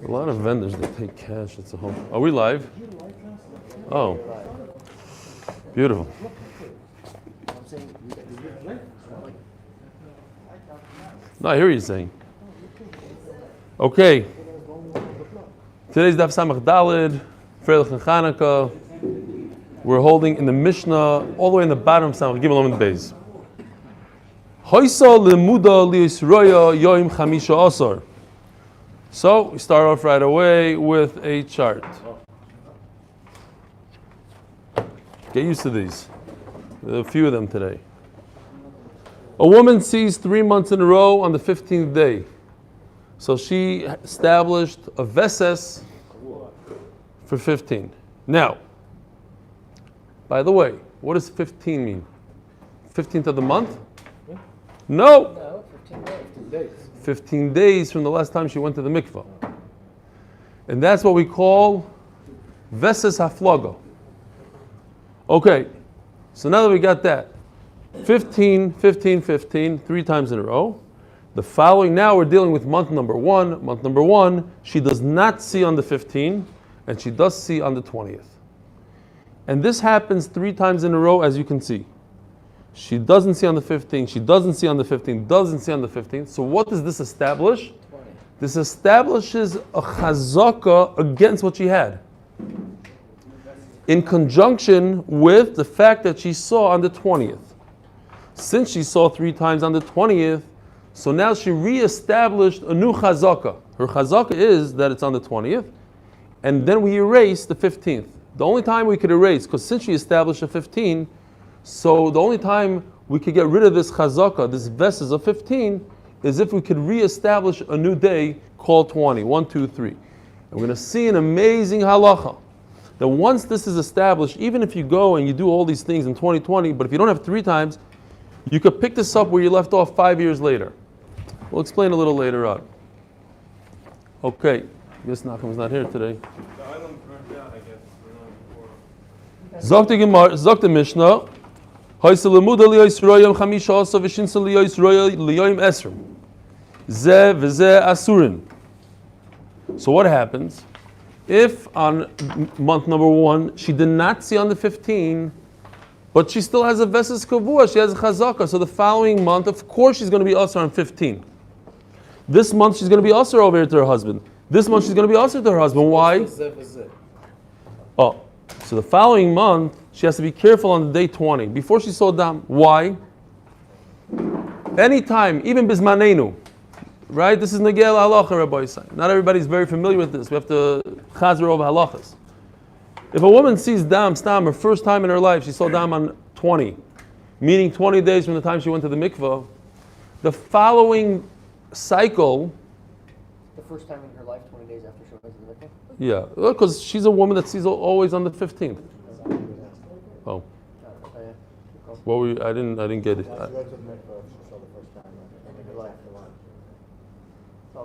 A lot of vendors that take cash. It's a whole. Are we live? Oh, beautiful. No, I hear what you're saying. Okay. Today's Daf Samach Dalid, Freilich and Chanukah. We're holding in the Mishnah all the way in the bottom of Samach Gimel Amud Beis. Hoysa lemuda liYisroya yoim chamisha asar. So we start off right away with a chart. Get used to these. There are a few of them today. A woman sees 3 months in a row on the 15th day. So she established a veses for 15. Now, by the way, what does 15 mean? 15th of the month? No, 15 days. 15 days from the last time she went to the mikvah. And that's what we call veses haflaga. Okay, so now that we got that, 15, 15, 15, 3 times in a row. The following, now we're dealing with month number one. Month number one, she does not see on the 15th, and she does see on the 20th. And this happens 3 times in a row, as you can see. She doesn't see on the 15th, she doesn't see on the 15th, doesn't see on the 15th. So what does this establish? 20. This establishes a chazaka against what she had, in conjunction with the fact that she saw on the 20th. Since she saw 3 times on the 20th, so now she reestablished a new chazaka. Her chazaka is that it's on the 20th, and then we erase the 15th. The only time we could erase, because since she established a 15, so the only time we could get rid of this chazaka, this veses of 15, is if we could reestablish a new day called 20. 1, 2, 3. And we're going to see an amazing halacha. That once this is established, even if you go and you do all these things in 2020, but if you don't have 3 times, you could pick this up where you left off 5 years later. We'll explain a little later on. Okay, I guess Nachum's not here today. Zok the Gemara, Zok the Mishnah. Hoysa lemuda liYisroya chamisha asar v'shinsa liYisroya liyoim esrim. Ze v'ze asurin. So what happens if on month number 1 she did not see on the 15, but she still has a veses kavua, she has a chazaka, so the following month, of course she's going to be asar on 15. This month she's going to be asar over here to her husband. This month she's going to be asar to her husband. Why? Oh, so the following month she has to be careful on the day 20. Before she saw dam. Why? Anytime, even bismanenu, right? This is negel halacha, Rabbi Yisai. Not everybody's very familiar with this. We have to chazer over halachas. If a woman sees dam, stam, her first time in her life, she saw dam on 20, meaning 20 days from the time she went to the mikvah, the following cycle... The first time in her life, 20 days after she went to the mikvah? Yeah, because she's a woman that sees always on the 15th. Oh. What were you, I didn't get it.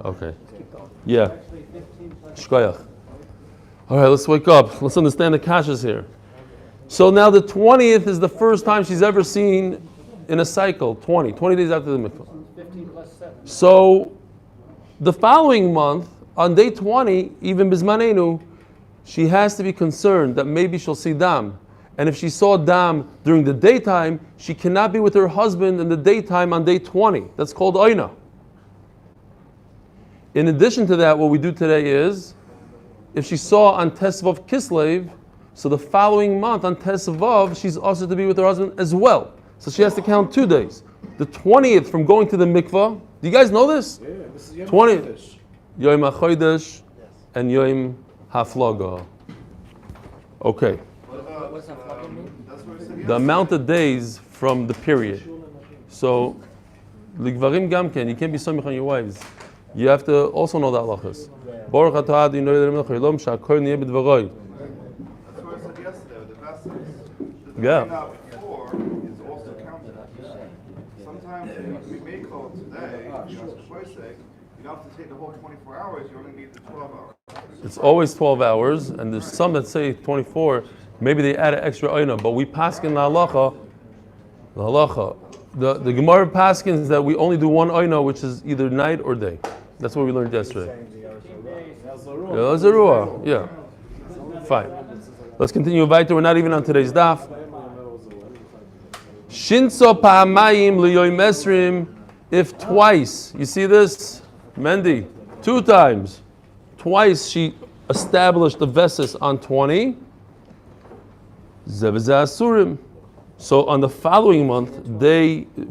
Okay. Yeah. Shkoyach. All right, let's wake up. Let's understand the kashas here. So now the 20th is the first time she's ever seen in a cycle, 20 days after the mikvah. 15 plus 7. So the following month, on day 20, even bismanenu, she has to be concerned that maybe she'll see dam. And if she saw dam during the daytime, she cannot be with her husband in the daytime on day 20. That's called oina. In addition to that, what we do today is, if she saw on Tesvav Kislev, so the following month on Tesvav, she's also to be with her husband as well. So she has to count 2 days. The 20th from going to the mikvah. Do you guys know this? Yeah, this is Yom 20th. Yom HaChodesh and Yom HaFlaga. Okay. What's that fucking mean? The amount of days from the period. So, Ligvarim Gamken, you can't be somich on your wives. You have to also know the halachas. Baruch atah Adonai Eloheinu melech haolam she'akol niyeh b'dvaroi. That's what I said yesterday with the vessels. The Yeah. now before is also counted. Sometimes we may call today, for Christ's sake, you don't have to take the whole 24 hours, you only need the 12 hours. It's always 12 hours, and there's some that say 24. Maybe they add an extra oina, but we paskin the halacha The Gemara paskins that we only do one oino, which is either night or day. That's what we learned yesterday. Yeah. Fine. Let's continue weiter. We're not even on today's daf. Shinso pa'amayim liyoim esrim. If twice, you see this, Mendy, 2 times, twice she established the vesis on 20. Zevazah asurim. So on the following month,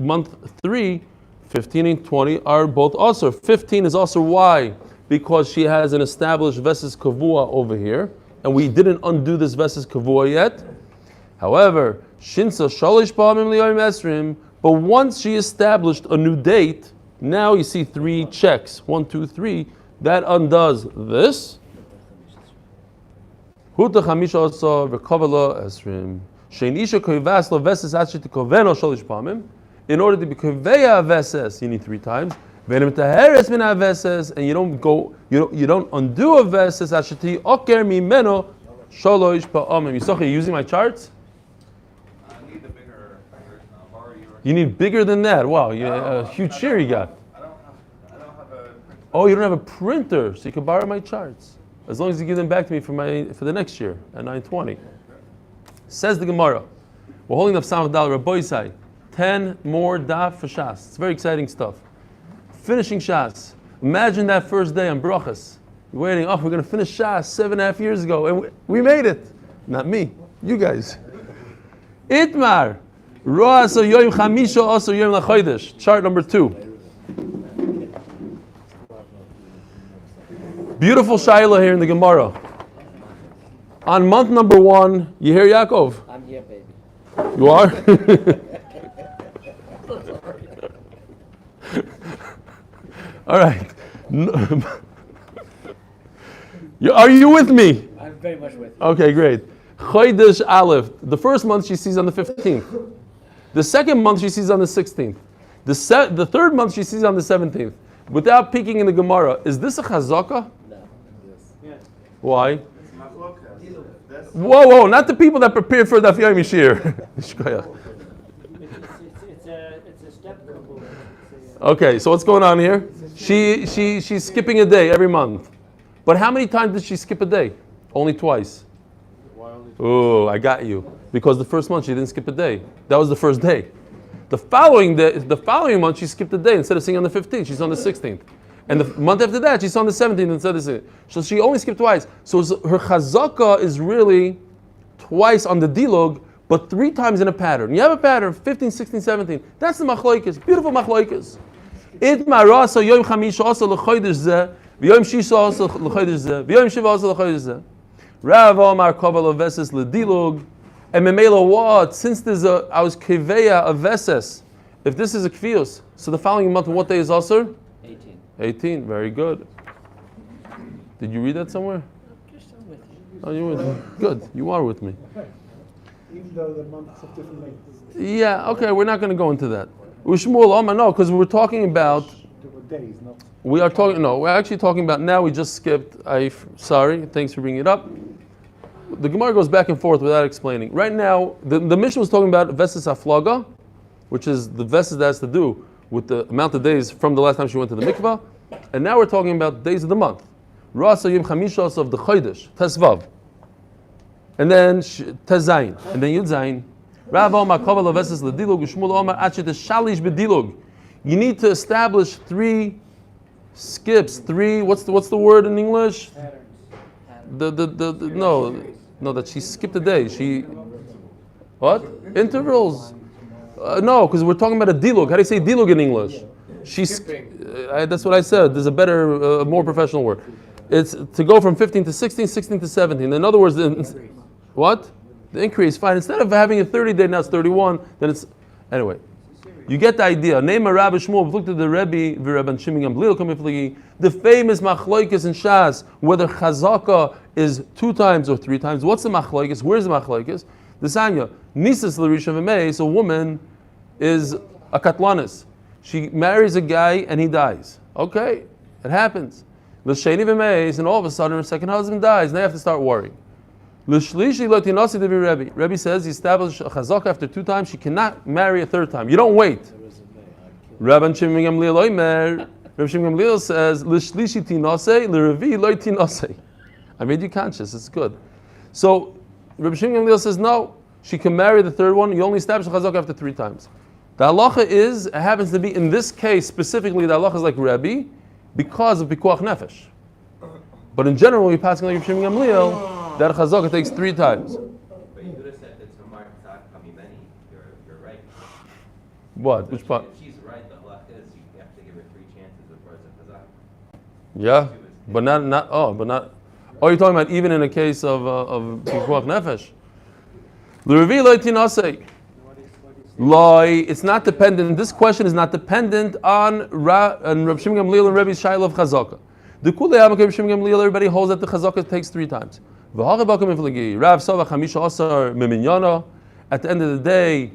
month 3, 15 and 20 are both also. 15 is also why? Because she has an established vesis kavua over here, and we didn't undo this vesis kavua yet. However, shinsa shalish pa'amim liyoim esrim. But once she established a new date, now you see 3 checks. 1, 2, 3. That undoes this. Huta chamisha asa v'kavala esrim. In order to be koveya veses, you need 3 times. And you don't undo a veses. You're using my charts. You need bigger than that. Wow, a huge share you got. I don't have a printer. Oh, you don't have a printer, so you can borrow my charts as long as you give them back to me for the next year at 9:20. Says the Gemara, we're holding up Samach Dal Rabboisai, 10 more daf for Shas. It's very exciting stuff. Finishing Shas. Imagine that first day on Brachas. You're waiting, we're going to finish Shas 7.5 years ago, and we made it. Not me, you guys. Itmar, Roa so Yoim Chamisha also Yoim Lachodesh. Chart number 2. Beautiful Shaila here in the Gemara. On month number 1, you hear Yaakov? I'm here, baby. You are? All right. Are you with me? I'm very much with you. Okay, great. Chodesh Aleph. The first month she sees on the 15th. The second month she sees on the 16th. The third month she sees on the 17th. Without peeking in the Gemara, is this a chazaka? No. Yes. Why? Whoa, not the people that prepared for Daf Yomi Shir. It's a step. Okay, so what's going on here? She's skipping a day every month. But how many times did she skip a day? Only twice. Oh, I got you. Because the first month she didn't skip a day. That was the first day. The following month she skipped a day. Instead of seeing on the 15th, she's on the 16th. And the month after that, she's on the 17th instead of the 16th. So she only skipped twice. So her chazaka is really twice on the dilog, but 3 times in a pattern. You have a pattern, 15, 16, 17. That's the machloikis. Beautiful machloikis. Itma rasa yom chamisha also l'chodesh zeh, v'yom shisha also l'chodesh zeh, v'yom shiva also l'chodesh zeh. Rav Omar kaval veses l'dilog. And memela what? Since I was keveya a veses. If this is a kvius, so the following month, what day is also? 18, very good. Did you read that somewhere? Just I'm with you. Oh, you're with me. Good, you are with me. Even though the months have different lengths. Yeah, okay, we're not going to go into that. No, because we're talking about. Different days, not. We're actually talking about now. We just skipped. Sorry, thanks for bringing it up. The Gemara goes back and forth without explaining. Right now, the Mishnah was talking about Veses Aflaga, which is the Veses that has to do with the amount of days from the last time she went to the mikvah. And now we're talking about days of the month. Rasa Yom Chamishas of the Chodesh, Tesvav. And then Tezayin. And then Yud Zayin. Rav Omar Kaval Veses Ledilog, Shmuel Omar Achet Shalish Bedilog. You need to establish 3 skips. 3, what's the word in English? No, that she skipped a day. What? Intervals. No, because we're talking about a dilog. How do you say dilog in English? That's what I said. There's a better, more professional word. It's to go from 15 to 16, 16 to 17. In other words, what? The increase. Fine. Instead of having a 30 day, now it's 31. Then it's anyway. You get the idea. Name a Rabbi Shmuel. Look at the Rebbe, Rabban Shimon, the famous machloikis in Shas, whether chazaka is 2 times or 3 times. What's the machloikis? Where's the machloikis? The Sanya. Nisas l'risha v'meis, a woman is a katlanis. She marries a guy and he dies. Okay, it happens. L'sheni v'meis, and all of a sudden her second husband dies. Now you have to start worrying. L'shlishi lo tinasi devi Rebbe. Rebbe says he established a chazaka after 2 times. She cannot marry a 3rd time. You don't wait. Rabban Shimon Gamliel Oimer. Rabbi Shimon Gamliel says l'shlishi tinase l'revi lo tinase. I made you conscious. It's good. So Rabbi Shimon Gamliel says no. She can marry the 3rd one. You only establish a chazaka after 3 times. The halacha is, it happens to be, in this case specifically, the halacha is like Rebbe because of pikuach nefesh. But in general, we pass like Rabbi Shimon Gamliel, that chazaka takes 3 times. But you could have said that Tamar Tzak Kamimeni. You're right. What? Which part? If she's right, the halacha is you have to give her 3 chances before it's a chazaka. Yeah, but not. Oh, you're talking about even in a case of pikuach nefesh. L'revi lo tinasei. Loi, it's not dependent. This question is not dependent on Rabbi Shimon Gamliel and Rebbe's shaila of chazaka. The Kulei Amak Rabbi Shimon Gamliel, everybody holds that the chazaka takes 3 times. Rav Sava Chamisha Asar Miminyana. At the end of the day,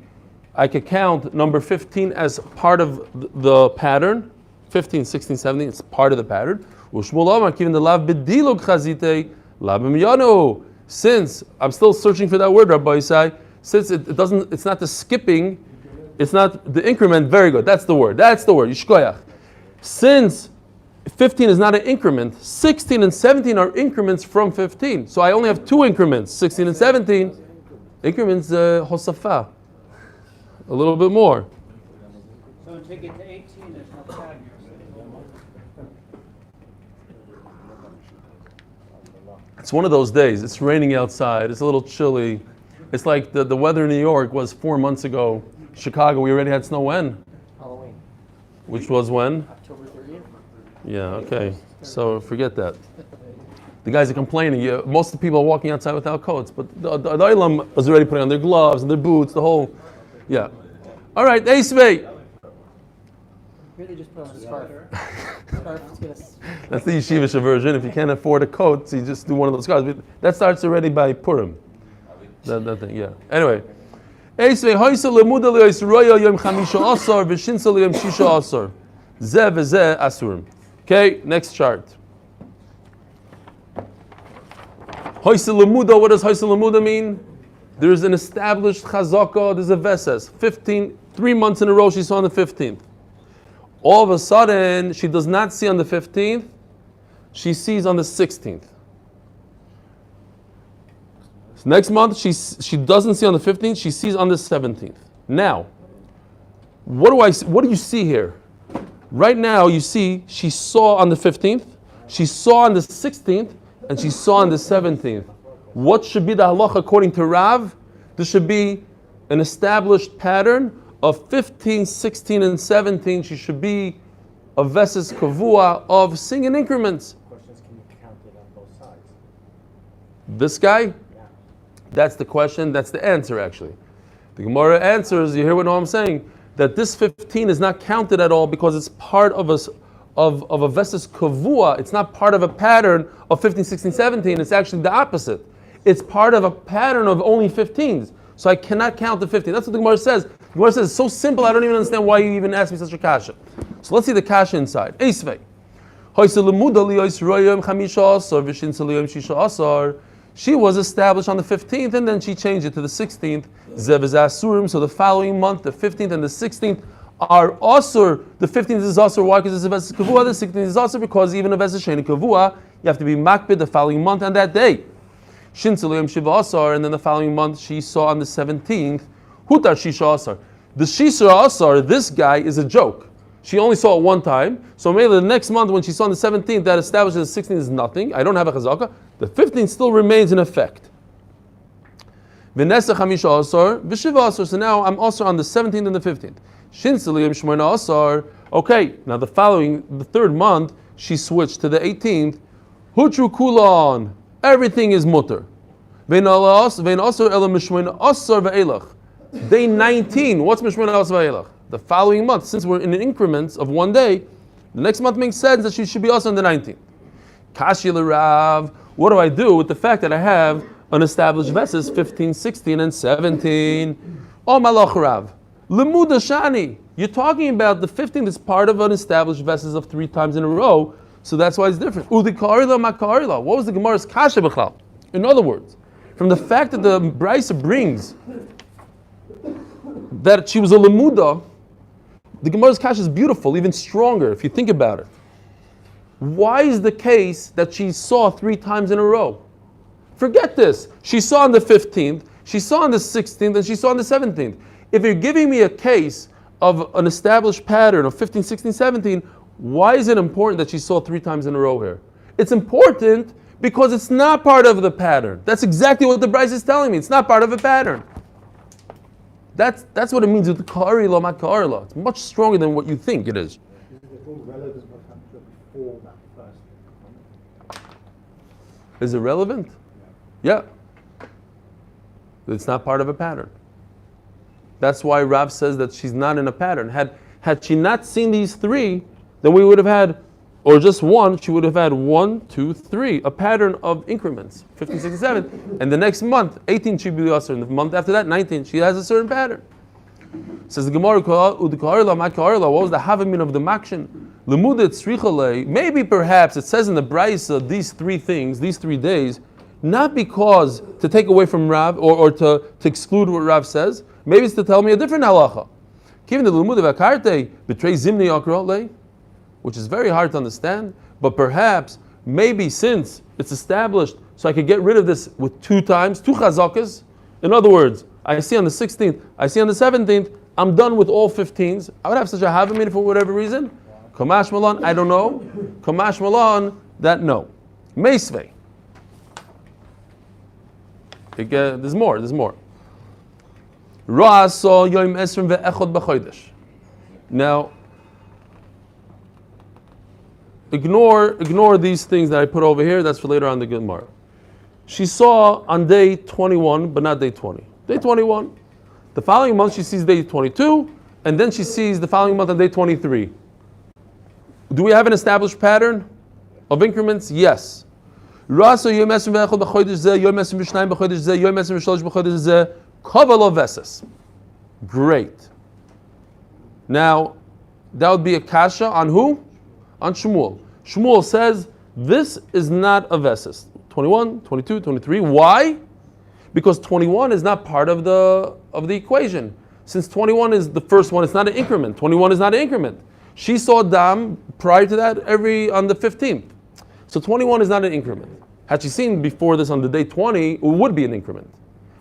I could count number 15 as part of the pattern. 15, 16, 17, it's part of the pattern. Ushmul Amar Kivin the Lav Bedilog Chazite Lav Miminyano. Since I'm still searching for that word, Rabbi Isai. Since it doesn't, it's not the skipping, it's not the increment. Very good. That's the word. Yishkoyach. Since 15 is not an increment, 16 and 17 are increments from 15. So I only have 2 increments, 16 and 17. Increments hosafa, a little bit more. So take it to 18, there's no tag. It's one of those days. It's raining outside. It's a little chilly. It's like the weather in New York was 4 months ago. Chicago, we already had snow when? Halloween. Which was when? October 30th. Yeah, okay. So forget that. The guys are complaining. Most of the people are walking outside without coats, but the Olam was already putting on their gloves and their boots, the whole, yeah. All right, Eisvei. Really just put on a scarf. Scarf is gonna That's the yeshivish version. If you can't afford a coat, so you just do one of those scarves. But that starts already by Purim. That thing, yeah. Anyway. Eisvei hoysa lemuda le'yisroya yom chamisha asar v'shinsa le'yom shisha asar. Zeh v'zeh asurim. Okay, next chart. Hoysa lemuda, what does hoysa lemuda mean? There's an established chazaka, there's a veses. 3 months in a row she saw on the 15th. All of a sudden, she does not see on the 15th, she sees on the 16th. So next month, she doesn't see on the 15th, she sees on the 17th. Now, what do you see here? Right now, you see she saw on the 15th, she saw on the 16th, and she saw on the 17th. What should be the halacha according to Rav? There should be an established pattern of 15, 16, and 17. She should be a veses kavua of singing increments. The question is, can you count it on both sides? This guy? Yeah. That's the question, that's the answer actually. The Gemara answers, you hear what I'm saying? That this 15 is not counted at all because it's part of a veses kavua. It's not part of a pattern of 15, 16, 17. It's actually the opposite. It's part of a pattern of only 15s. So I cannot count the 15. That's what the Gemara says. The Gemara says it's so simple, I don't even understand why you even asked me such a kasha. So let's see the kasha inside. Eisvei. She was established on the 15th and then she changed it to the 16th. So the following month, the 15th and the 16th are asur. The 15th is asur. Why? Because it's a veses kavua. The 16th is asur because even a veses sheni kavua, you have to be makbid the following month and that day. Shin Tziliyam Shiva Asar, and then the following month she saw on the 17th, Hutar Shisha Asar. The Shisha Asar, this guy is a joke. She only saw it one time, so maybe the next month when she saw on the 17th, that establishes the 16th is nothing. I don't have a chazaka. The 15th still remains in effect. V'nesa Chamisha Asar, V'shiva Asar, so now I'm also on the 17th and the 15th. Shin Tziliyam Shmoina Asar, okay, now the 3rd month, she switched to the 18th, Hutru Kulon. Everything is mutter. Day 19, what's mishmoin asar v'elach? The following month, since we're in increments of 1 day, the next month makes sense that she should be also on the 19th. Kashi l'Rav, what do I do with the fact that I have an established veses 15, 16, and 17? Oh malach Rav, lemuda shani. You're talking about the 15th is part of an established veses of 3 times in a row. So that's why it's different. Udi karila ma karila. What was the Gemara's kasha b'chlal? In other words, from the fact that the Brisa brings that she was a lemuda, the Gemara's kasha is beautiful, even stronger if you think about it. Why is the case that she saw 3 times in a row? Forget this. She saw on the 15th, she saw on the 16th, and she saw on the 17th. If you're giving me a case of an established pattern of 15, 16, 17, why is it important that she saw 3 times in a row here? It's important because it's not part of the pattern. That's exactly what the Bryce is telling me. It's not part of a pattern. That's what it means with the Ka'arila, not Ka'arila. It's much stronger than what you think it is. Is it all relevant what happened before that first? Is it relevant? Yeah. It's not part of a pattern. That's why Rav says that she's not in a pattern. Had she not seen these 3, then we would have had, or just one, she would have had 1, 2, 3, a pattern of increments, 15, 16, 17, and the next month, 18 she'd be Yasser, and the month after that, 19, she has a certain pattern. Says the Gemara, what was the Havamin of the Makshin? Maybe perhaps it says in the Brisa these 3 things, these 3 days, not because to take away from Rav or to exclude what Rav says, maybe it's to tell me a different halacha. Given the Lumud of Akarte betrays Zimni Akrole, which is very hard to understand, but perhaps, maybe since it's established, so I could get rid of this with 2 times, 2 chazakas. In other words, I see on the 16th, I see on the 17th, I'm done with all 15s. I would have such a havamina for whatever reason. Kamash Malan, I don't know. Kamash Malan, that no. Meisvei. There's more. Ra saw Yom Esrim ve'echod b'chodesh. Now, ignore these things that I put over here. That's for later on the Gemara. She saw on day 21, but not day 20. Day 21. The following month she sees day 22, and then she sees the following month on day 23. Do we have an established pattern of increments? Yes. Rasa Yom Esrim ve'echod b'chodesh zeh, Yom Esrim v'shnayim b'chodesh zeh, Yom Esrim v'shlosh b'chodesh zeh, kavala veses. Great. Now, that would be a kasha on who? On Shmuel. Shmuel says, this is not a veses. 21, 22, 23. Why? Because 21 is not part of the equation. Since 21 is the first one, it's not an increment. 21 is not an increment. She saw dam prior to that on the 15th. So 21 is not an increment. Had she seen before this on the day 20, it would be an increment.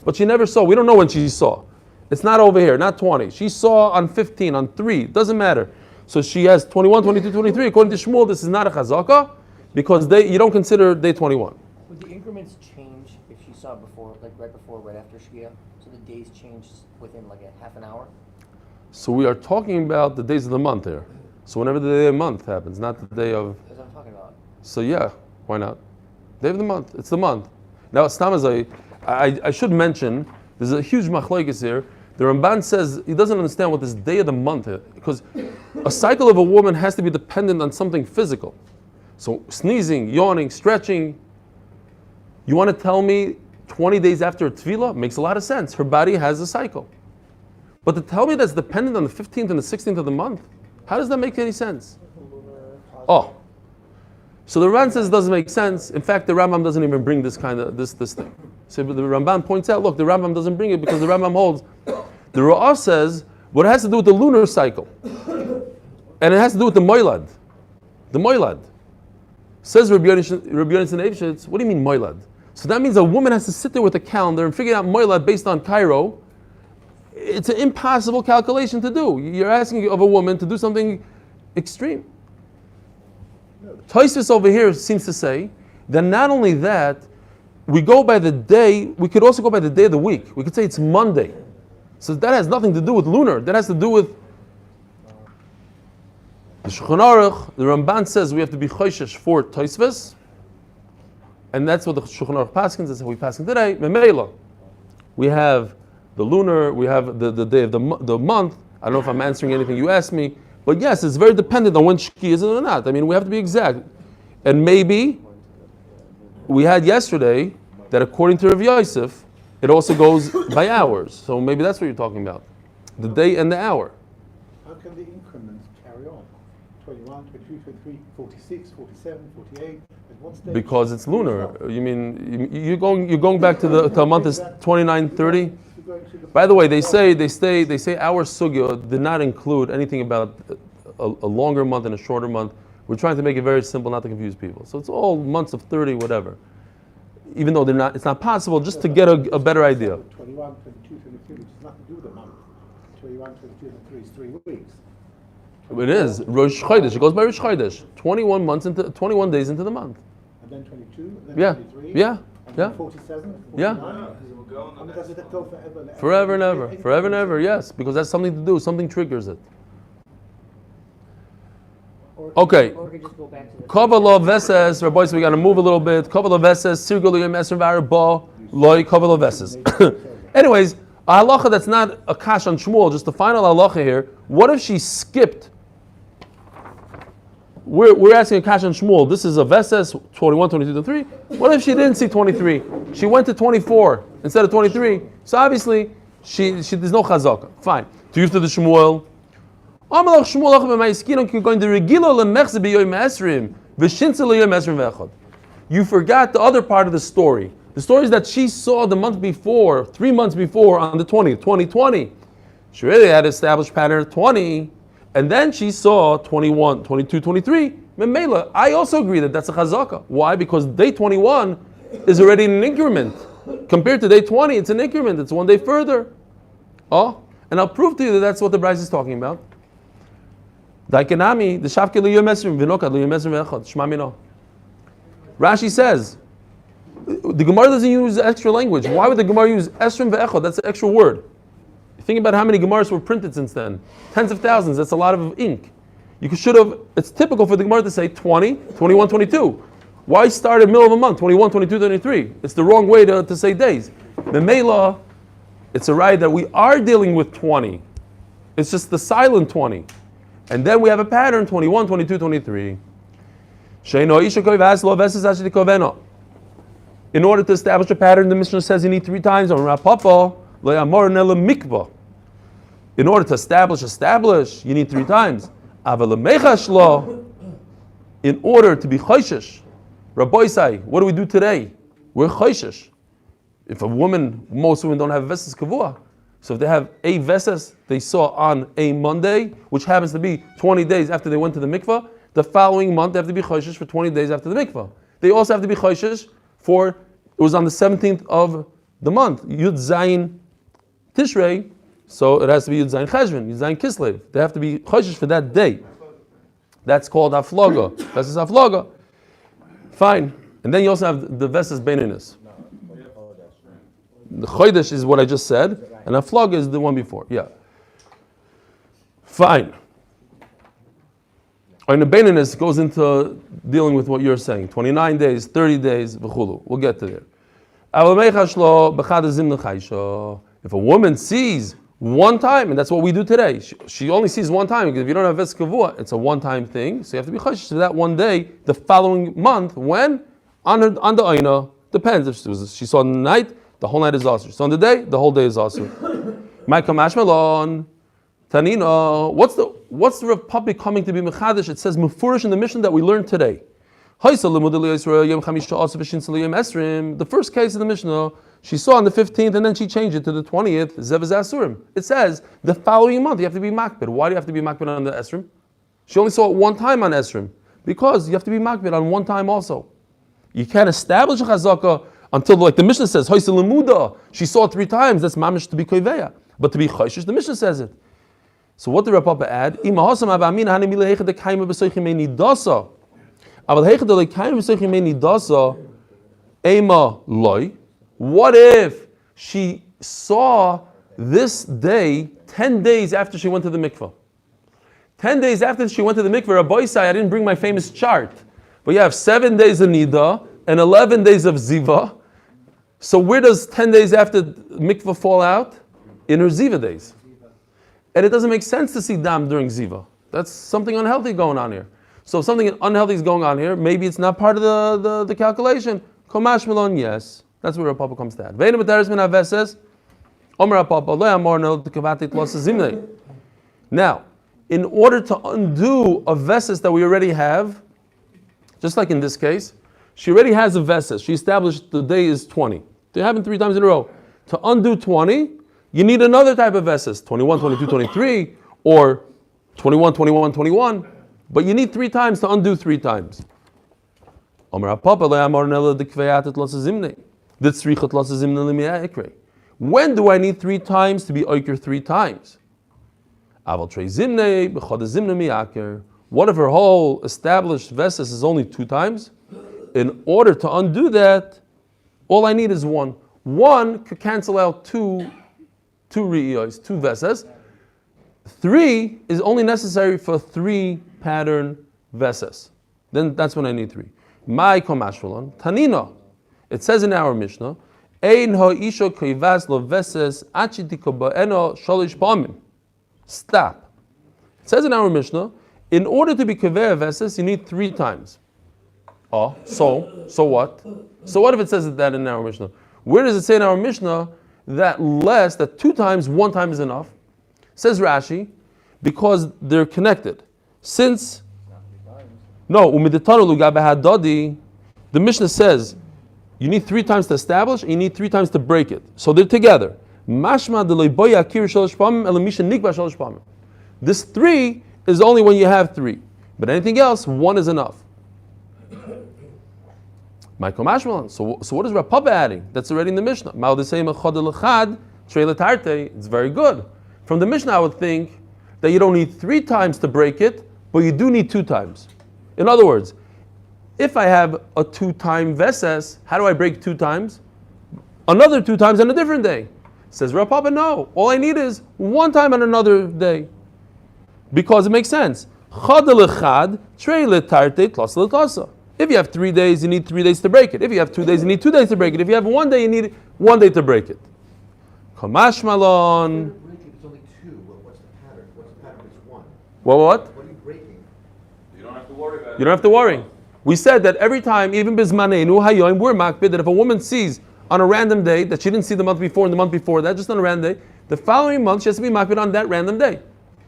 But she never saw. We don't know when she saw. It's not over here, not 20. She saw on 15, on 3. Doesn't matter. So she has 21, 22, 23. According to Shmuel, this is not a chazaka because you don't consider day 21. Would the increments change if she saw before, like right before, right after Shkia? So the days change within like a half an hour? So we are talking about the days of the month here. So whenever the day of the month happens, not the day of... That's what I'm talking about. So yeah, why not? Day of the month. It's the month. Now, I should mention, there's a huge machlokes here. The Ramban says he doesn't understand what this day of the month is, because a cycle of a woman has to be dependent on something physical. So sneezing, yawning, stretching. You want to tell me 20 days after a tefillah? Makes a lot of sense. Her body has a cycle. But to tell me that's dependent on the 15th and the 16th of the month, how does that make any sense? Oh. So the Ramban says it doesn't make sense. In fact, the Rambam doesn't even bring this kind of this thing. So the Ramban points out, look, the Rambam doesn't bring it because the Rambam holds. The Ra'ah says what it has to do with the lunar cycle, and it has to do with the moilad. The moilad says Rabbi Yonason Eivshitz. What do you mean moilad? So that means a woman has to sit there with a calendar and figure out moilad based on Cairo. It's an impossible calculation to do. You're asking of a woman to do something extreme. Tosfos over here seems to say that not only that, we go by the day, we could also go by the day of the week. We could say it's Monday. So that has nothing to do with lunar. That has to do with the Shulchan Aruch. The Ramban says we have to be choishesh for Tosfos, and that's what the Shulchan Aruch paskins. That's how we paskin today. Memela, we have the lunar. We have the day of the month. I don't know if I'm answering anything you asked me, but yes, it's very dependent on when Shki is or not. I mean, we have to be exact. And maybe we had yesterday that according to Rav Yosef, it also goes by hours. So maybe that's what you're talking about. The day and the hour. How can the increments carry on? 21, 22, 23, 46, 47, 48. because it's lunar. You mean you're going back to the a month is 29:30? By the way, they say our sugya did not include anything about a longer month and a shorter month. We're trying to make it very simple, not to confuse people. So it's all months of 30, whatever. Even though it's not possible, just to get a better idea. 21, 22, 23, which is nothing to do with the month. 21, 22, 23 is 3 weeks. It is Rosh Chodesh. It goes by Rosh Chodesh. 21 days into the month. And then 22, and then Yeah, 23. yeah, And yeah. then 47, 49. Yeah. I mean, does it go forever? Forever and ever. Forever and ever, yes. Because that's something to do. Something triggers it. Okay. Or we could just go back to the. Kavala Veses, Rabbi, so we got to move a little bit. Kavala Veses, Sirguliyim Esrim Varabah, Loi, Kavala Veses. Anyways, a halacha that's not a kash on Shmuel, just the final halacha here. What if she skipped? We're asking a kash on Shmuel. This is a Veses, 21, 22, 23. What if she didn't see 23? She went to 24 instead of 23. So obviously, she there's no chazaka. Fine. To use to the Shmuel. You forgot the other part of the story. The story is that she saw the month before, 3 months before, on the 20th, 2020. She really had established pattern 20, and then she saw 21, 22, 23. Memela, I also agree that that's a chazaka. Why? Because day 21 is already an increment. Compared to day 20, it's an increment. It's 1 day further. Oh, and I'll prove to you that that's what the Bryce is talking about. Daikanami, the Shavke Liyom Esrim, Vinokat Liyom Esrim Ve'echad, Shma Mino. Rashi says, the Gemara doesn't use extra language. Why would the Gemara use Esrim Ve'echad? That's an extra word. Think about how many Gemaras were printed since then. Tens of thousands, that's a lot of ink. Should have, it's typical for the Gemara to say 20, 21, 22. Why start in the middle of a month, 21, 22, 23? It's the wrong way to say days. The Mela, it's a right that we are dealing with 20. It's just the silent 20. And then we have a pattern, 21, 22, 23. In order to establish a pattern, the Mishnah says you need 3 times. In order to establish, you need 3 times. In order to be choishesh, Rabbi say, what do we do today? We're choishesh. If a woman, most women don't have vesses kavua. So if they have a veses they saw on a Monday, which happens to be 20 days after they went to the mikvah, the following month they have to be choishesh for 20 days after the mikvah. They also have to be choishesh for, it was on the 17th of the month, Yud Zayin Tishrei, so it has to be Yud Zayin Cheshvan, Yud Zayin Kislev. They have to be choishesh for that day. That's called afloga. Veses afloga. Fine. And then you also have the veses beininus. The chodesh is what I just said, and afloga is the one before. Yeah. Fine. And the beininus goes into dealing with what you're saying. 29 days, 30 days, v'chulu. We'll get to there. If a woman sees one time, and that's what we do today, she only sees one time, because if you don't have ves kavua, it's a one-time thing, so you have to be chashish to that one day, the following month, when? On the aina, depends. If she saw on the night, the whole night is also. So on the day, the whole day is also. Tanina, what's the Rav Papi coming to be mechadish? It says mufurish in the mission that we learned today. The first case of the Mishnah, she saw on the 15th and then she changed it to the 20th, Zevaz Asurim. It says the following month you have to be makbid. Why do you have to be makbid on the Esrim? She only saw it one time on Esrim. Because you have to be makbid on one time also. You can't establish a chazaka until, like the Mishnah says, she saw it 3 times, that's mamish to be koiveya. But to be chayshish, the Mishnah says it. So what did Rav Papa add? What if she saw this day 10 days after she went to the mikveh? 10 days after she went to the mikveh, Rabbi say, I didn't bring my famous chart, but you have 7 days of Niddah and 11 days of Ziva. So where does 10 days after mikveh fall out? In her Ziva days. And it doesn't make sense to see dam during Ziva. That's something unhealthy going on here. So if something unhealthy is going on here, maybe it's not part of the calculation. Komash Milon, yes. That's where Rav Papa comes to add. Now, in order to undo a veses that we already have, just like in this case, She already has a Veses. She established the day is 20. They happen 3 times in a row. To undo 20, you need another type of Veses, 21, 22, 23, or 21, 21, 21. But you need 3 times to undo 3 times. When do I need 3 times to be oiker 3 times? What if her whole established Veses is only 2 times? In order to undo that, all I need is 1. 1 could cancel out 2 re'iyos, 2 Veses. 3 is only necessary for 3 pattern Veses. Then that's when I need 3. My komashvalan Tanina. It says in our Mishnah, Ein ha'isha koivas lo veses achitiko ba'eno shalish pamim. Stop. It says in our Mishnah, in order to be kaver veses, you need 3 times. Oh, so what? So what if it says that in our Mishnah? Where does it say in our Mishnah that 2 times, 1 time is enough? Says Rashi, because they're connected. Since the Mishnah says you need 3 times to establish and you need 3 times to break it. So they're together. This 3 is only when you have 3. But anything else, 1 is enough. So what is Rav Papa adding? That's already in the Mishnah. It's very good. From the Mishnah, I would think that you don't need 3 times to break it, but you do need 2 times. In other words, if I have a 2-time Veses, how do I break 2 times? Another 2 times on a different day. Says Rav Papa, no. All I need is 1 time on another day. Because it makes sense. If you have 3 days, you need 3 days to break it. If you have 2 days, you need 2 days to break it. If you have 1 day, you need 1 day to break it. Kamash malon. It's only 2. What's the pattern? What's the pattern? It's 1. What? What are you breaking? You don't have to worry about it. You don't have to worry. We said that every time, even bizmaneinu hayoim, we're makbid that if a woman sees on a random day that she didn't see the month before and the month before that, just on a random day, the following month she has to be makbid on that random day.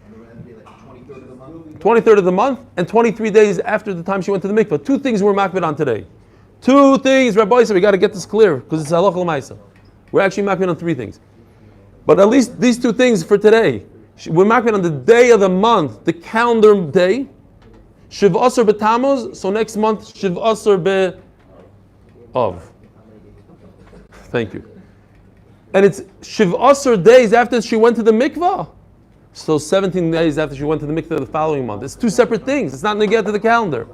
And be like the 23rd of the month? 23rd of the month and 23 days after the time she went to the mikvah. 2 things we're makbid on today. 2 things, Rabbi said, we got to get this clear because it's halacha l'maisa. We're actually makbid on 3 things. But at least these 2 things for today. We're makbid on the day of the month, the calendar day. Shiv Asar B'Tammuz, so next month Shiv Asar B'Av. Thank you. And it's Shiv Asar days after she went to the mikvah. So 17 days after she went to the mikvah the following month. It's 2 separate things. It's not negate to the calendar.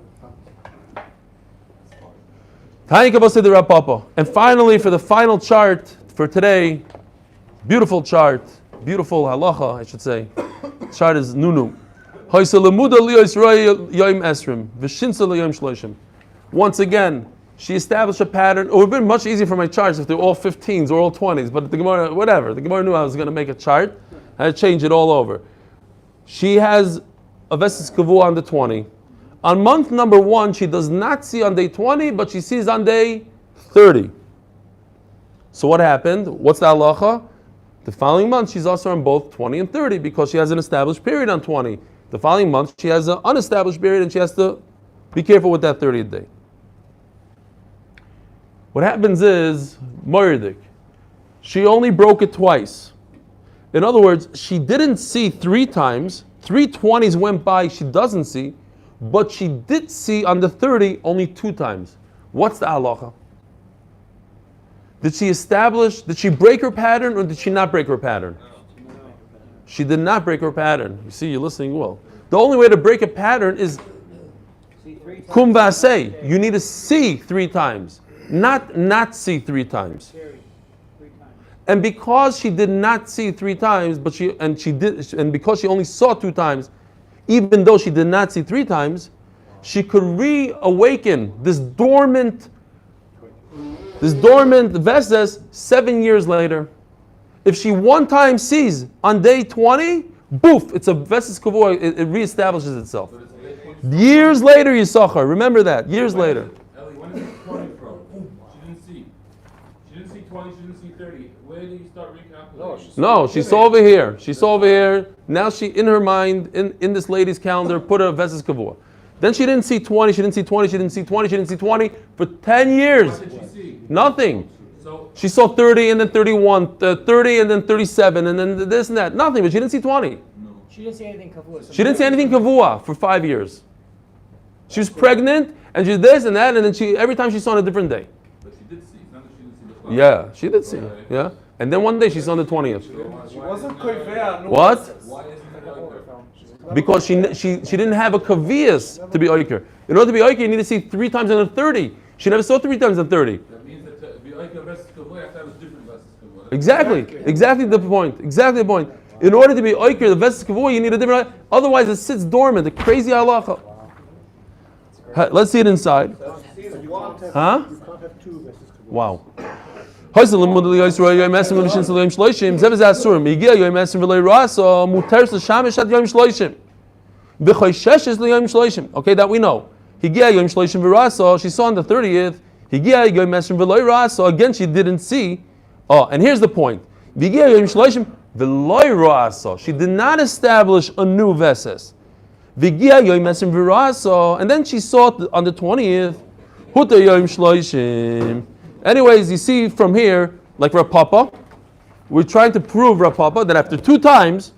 And finally, for the final chart for today, beautiful chart, beautiful halacha, I should say. Chart is Nunu. Once again, she established a pattern. It would have been much easier for my charts if they're all 15s or all 20s, but the Gemara, whatever. The Gemara knew I was going to make a chart. I had to change it all over. She has a Veses Kavua on the 20. On month number 1, she does not see on day 20, but she sees on day 30. So what happened? What's the halacha? The following month, she's also on both 20 and 30 because she has an established period on 20. The following month, she has an unestablished period and she has to be careful with that 30th day. What happens is, Moirdik, she only broke it twice. In other words, she didn't see 3 times, 3 20s went by, she doesn't see, but she did see on the 30 only 2 times. What's the halacha? Did she break her pattern or did she not break her pattern? She did not break her pattern. You see, you're listening well. The only way to break a pattern is kum v'aseh. You need to see 3 times, not see 3 times. And because she did not see 3 times, because she only saw 2 times, even though she did not see 3 times, she could reawaken this dormant Veses 7 years later. If she 1 time sees on day 20, boof, it's a Veses Kavua, it reestablishes itself. Years later, Yisachar, remember that, years later. Ellie, when is it 20 from? She didn't see 20, she didn't see 30. Where do you start recalculating? No, she saw over here. Now she, in her mind, in this lady's calendar, put a Veses Kavua. Then she didn't see 20, she didn't see 20, she didn't see 20, she didn't see 20 for 10 years. What did she see? Nothing. So She saw 30 and then 31, 30 and then 37 and then this and that. Nothing, but she didn't see 20. She didn't see anything kavua. She didn't see anything kavua for 5 years. She was pregnant and she did this and that and then every time she saw on a different day. but she did see. It's not that she didn't see the cloud. Yeah, she did see. Yeah. And then one day she saw on the 20th. She wasn't koivea. What? Why isn't it like Because she didn't have a kavias to be oiker. In order to be oiker, you need to see 3 times in a 30. She never saw 3 times in 30. that means that to be like a versus kavua, you have to have a different versus kavua. Exactly the point. Exactly the point. In order to be oiker, the vestes kavua, you need a different. Otherwise, it sits dormant. The crazy halacha. Let's see it inside. Huh? You can't have two verses. Wow. Hoyse limud li Yisrael yom esim l'mishin s'lo yom shloishim zev ze asur migia yom esim v'lo yirasa muteres l'shamish at yom shloishim v'choyshesh li yom shloishim. Okay, that we know. Higia yom shloishim v'rasa. She saw on the 30th. Higia yom esim v'lo yirasa. Again, she didn't see. Oh, and here's the point. Higia yom shloishim v'lo yirasa. She did not establish a new veses. Higia yom esim v'rasa. And then she saw it on the 20th. Huta yom shloishim. Anyways, you see from here, like Rav Papa, we're trying to prove Rav Papa that after 2 times,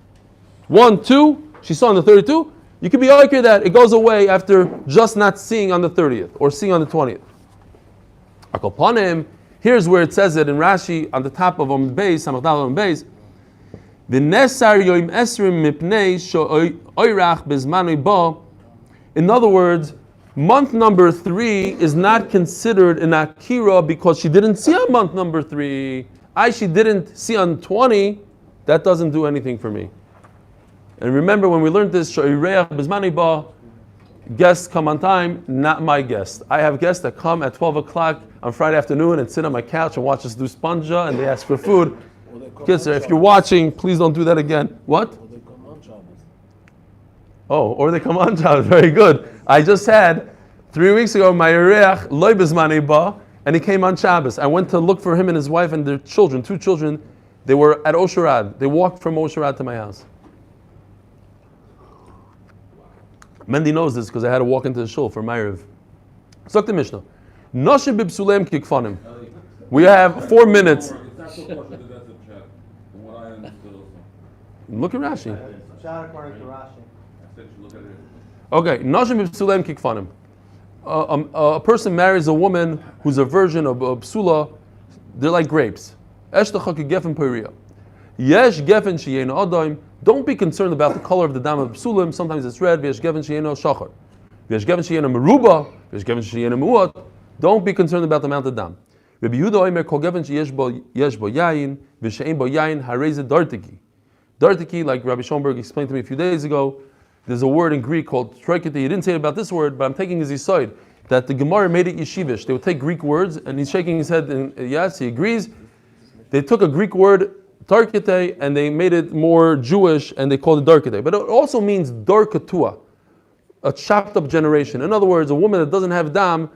1, 2, she saw on the 32, you can be oiker that it goes away after just not seeing on the 30th or seeing on the 20th. Akopanim, here's where it says it in Rashi on the top of Beis, Samachdal Beis. V'nesar yoim esrim mipnei sho'oirach bezmanui ba. In other words, month number 3 is not considered an akira because she didn't see on month number 3. She didn't see on 20. That doesn't do anything for me. And remember when we learned this, guests come on time, not my guest. I have guests that come at 12 o'clock on Friday afternoon and sit on my couch and watch us do spanja and they ask for food. Kids, if you're watching, please don't do that again. What? Oh, or they come on Shabbos. Very good. I just had 3 weeks ago my Yereach loy bezmanei ba, and he came on Shabbos. I went to look for him and his wife and their children, 2 children. They were at Osherad. They walked from Osherad to my house. Mendy knows this because I had to walk into the shul for Ma'ariv. Sok the Mishnah. Noshim b'psulem kikfanim. We have 4 minutes. It's not so kosher that that's a chat, from what I understood also. Look at Rashi. Shot according to Rashi. I said you look at it. Okay, Noshim b'psulem kikfanim. A person marries a woman who's a version of a psula. They're like grapes. Eshtacha gefen peiria. Yesh gefen sheyein adaim. Don't be concerned about the color of the dam of psulim. Sometimes it's red. Yesh gefen sheyein shachar. Yesh gefen sheyein meruba. Yesh gefen sheyein muat. Don't be concerned about the amount of dam. Rabbi Yehuda oimer kol gefen sheyesh bo yayin v'she'ein bo yayin harei ze dartiki. Dartiki, like Rabbi Schoenberg explained to me a few days ago. There's a word in Greek called troikete. He didn't say about this word, but I'm taking his aside that the Gemara made it yeshivish. They would take Greek words, and he's shaking his head, and yes, he agrees. They took a Greek word, tarkete, and they made it more Jewish, and they called it darkete. But it also means darkatua, a chopped up generation. In other words, a woman that doesn't have dam,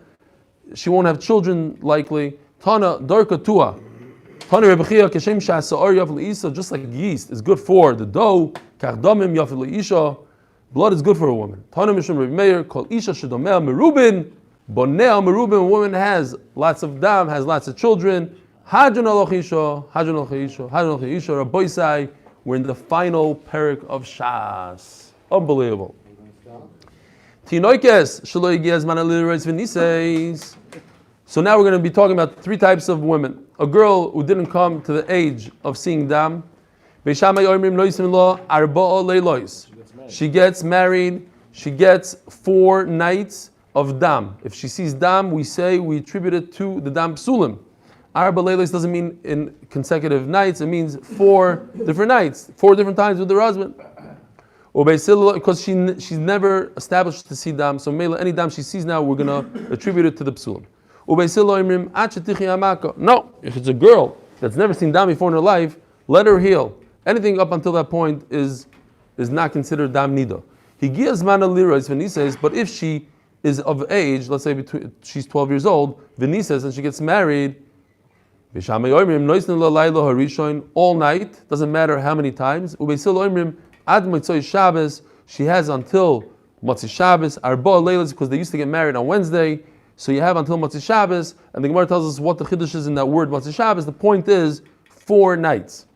she won't have children likely. Tana darkatua. Tana rebechia keshem sha'asa'ar yafel isa, just like yeast is good for the dough. Kachdamim yafel isha. Blood is good for a woman. Tana mishum Rabbi Meir kol isha shedomea merubin. Bonea merubin, a woman has lots of dam, has lots of children. Hadron alochisha, hadron alochisha, hadron alochisha, Rabboisai. We're in the final parak of Shas. Unbelievable. Tinoikes shelo igiaz man alirois v'niseis. So now we're going to be talking about 3 types of women. A girl who didn't come to the age of seeing dam. She gets married. She gets 4 nights of dam. If she sees dam, we attribute it to the dam psulim. Arba leilos doesn't mean in consecutive nights. It means 4 different nights, 4 different times with her husband. Because she's never established to see dam. So any dam she sees now, we're going to attribute it to the psulim. No, if it's a girl that's never seen dam before in her life, let her heal. Anything up until that point is not considered dam niddah. He gives mana liros when he says, but if she is of age, let's say she's 12 years old, Venices, and she gets married, all night, doesn't matter how many times. She has until Motzi Shabbos, Arba Leilas, because they used to get married on Wednesday. So you have until Motzi Shabbos, and the Gemara tells us what the Chiddush is in that word Motzi Shabbos. The point is 4 nights.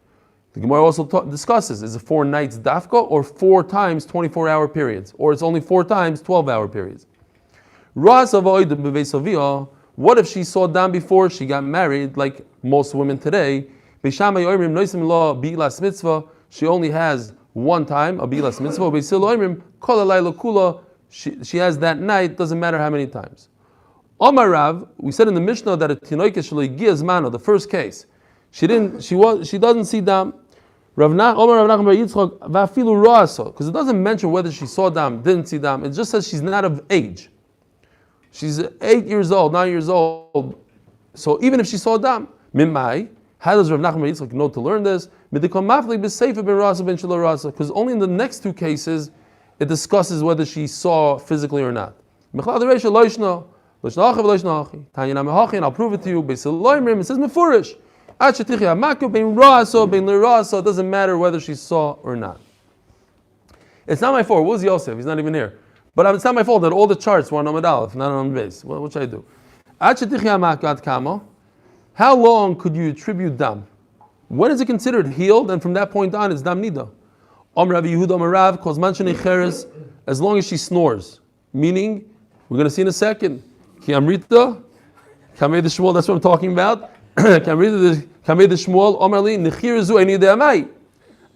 The Gemara also discusses, is it 4 nights dafka or 4 times 24-hour periods? Or it's only 4 times 12-hour periods? What if she saw dam before she got married, like most women today? She only has 1 time, a bilas mitzvah. She has that night, doesn't matter how many times. Omar Rav, we said in the Mishnah that a tinoiket shelo gias mano, the first case, she doesn't see dam. Omar Rav Nachman bar Yitzchak vafilu ro'aso, because it doesn't mention whether she saw dam, didn't see dam. It just says she's not of age. She's 8 years old, 9 years old. So even if she saw dam, mimai, how does Rav Nachman bar Yitzchak know to learn this? Because only in the next 2 cases it discusses whether she saw physically or not. And I'll prove it to you. It says mefurish. It doesn't matter whether she saw or not. It's not my fault. Where's Yosef? He's not even here. But it's not my fault that all the charts were on Amud Aleph, not on base. What should I do? How long could you attribute dam? When is it considered healed? And from that point on, it's dam niddah. Rav Yehuda Rav calls manshani cheres as long as she snores. Meaning, we're going to see in a second. Ki amrita, kamei the shmuel. That's what I'm talking about. Kamei the shmuel. Omerli nechirazu eni de'amai.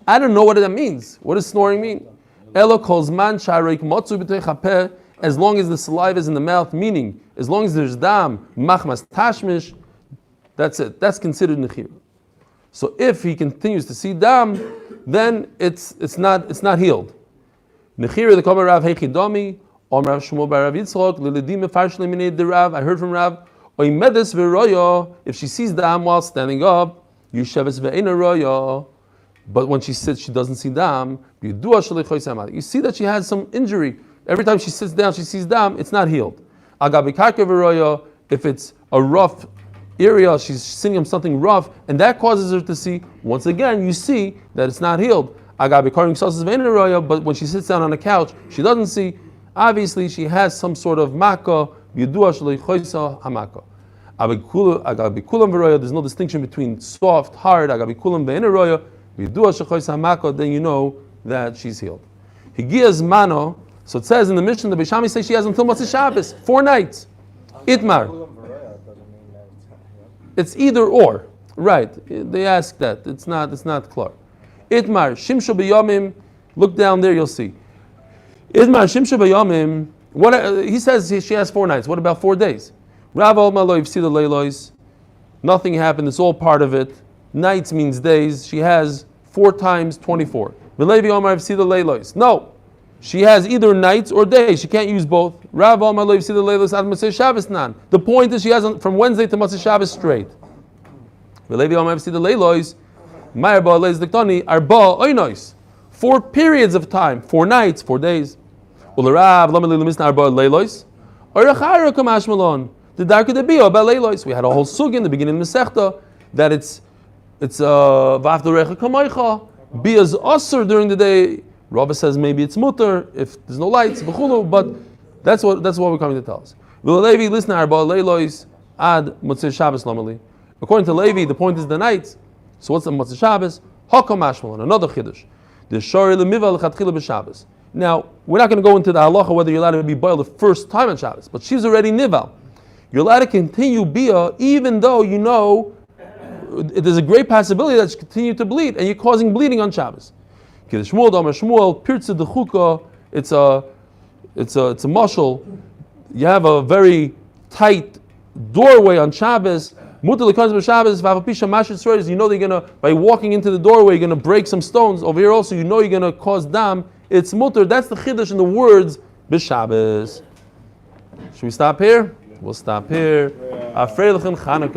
I don't know what that means. What does snoring mean? Elo calls man shareik motzu b'tei chapeh. As long as the saliva is in the mouth, meaning as long as there's dam, machmas tashmish. That's it. That's considered nechira. So if he continues to see dam, then it's not healed. Nechira the Kamar Rav Heichidomi, Rav Shmuel bar Rav Yitzchok, Lilidim mefarshli minei de Rav. I heard from Rav. Oimedes v'royo. If she sees dam while standing up, yusheves ve'ena royo. But when she sits, she doesn't see dam. You see that she has some injury. Every time she sits down, she sees dam. It's not healed. Agabi karka v'royo. If it's a rough area, she's sitting on something rough, and that causes her to see. Once again, you see that it's not healed. But when she sits down on a couch, she doesn't see. Obviously, she has some sort of makkah. There's no distinction between soft, hard. Then you know that she's healed. Higias mano. So it says in the Mishnah, the Beishami says she has until Motzei Shabbos, 4 nights. Itmar. It's either or, right? They ask that. It's not clear. Itmar shimshu b'yomim. Look down there, you'll see. Itmar shimshu b'yomim. What he says, she has 4 nights. What about 4 days? Rav al maloy see the leilos. Nothing happened. It's all part of it. Nights means days. She has 4 times 24. V'levi omar see the leilos. No, she has either nights or days. She can't use both. Rav al maloy see the leilos ad Motzei Shabbos nan. The point is she has from Wednesday to Motzei Shabbos straight. V'levi omar see the leilos. Ma'ar ba leilos diktani arba oinois. 4 periods of time. 4 nights, 4 days. Ularav lameli lemisna arba leilos. Orachara kamash malon. The darker the bio about leilos. We had a whole sug in the beginning of the Masechta that it's v'afdorecha kamoicha. Bia's usher during the day. Rabbi says maybe it's mutter if there's no lights, but that's what we're coming to tell us. Levi, listen, arba leilos ad Motzei Shabbos lameli. According to Levi, the point is the nights. So what's the Motzei Shabbos? Hakam mashmalon, another chiddush. The shari lemiva lechatchila b'Shabbos. Now we're not going to go into the halacha whether you're allowed to be boiled the first time on Shabbos, but she's already nival. You're allowed to continue bia even though you know there's a great possibility that she continue to bleed and you're causing bleeding on Shabbos. Shmuel, Damar Shmuel, Pirtza de Chuka. It's a mashal. You have a very tight doorway on Shabbos. Mutar l'karz Shabbos. V'avapisha mashit sroides. You know they're gonna, by walking into the doorway, you're gonna break some stones. Over here also, you know you're gonna cause dam. It's mutar. That's the chiddush in the words b'Shabbos. Should we stop here? We'll stop here. Afrei l'chem Chanukah.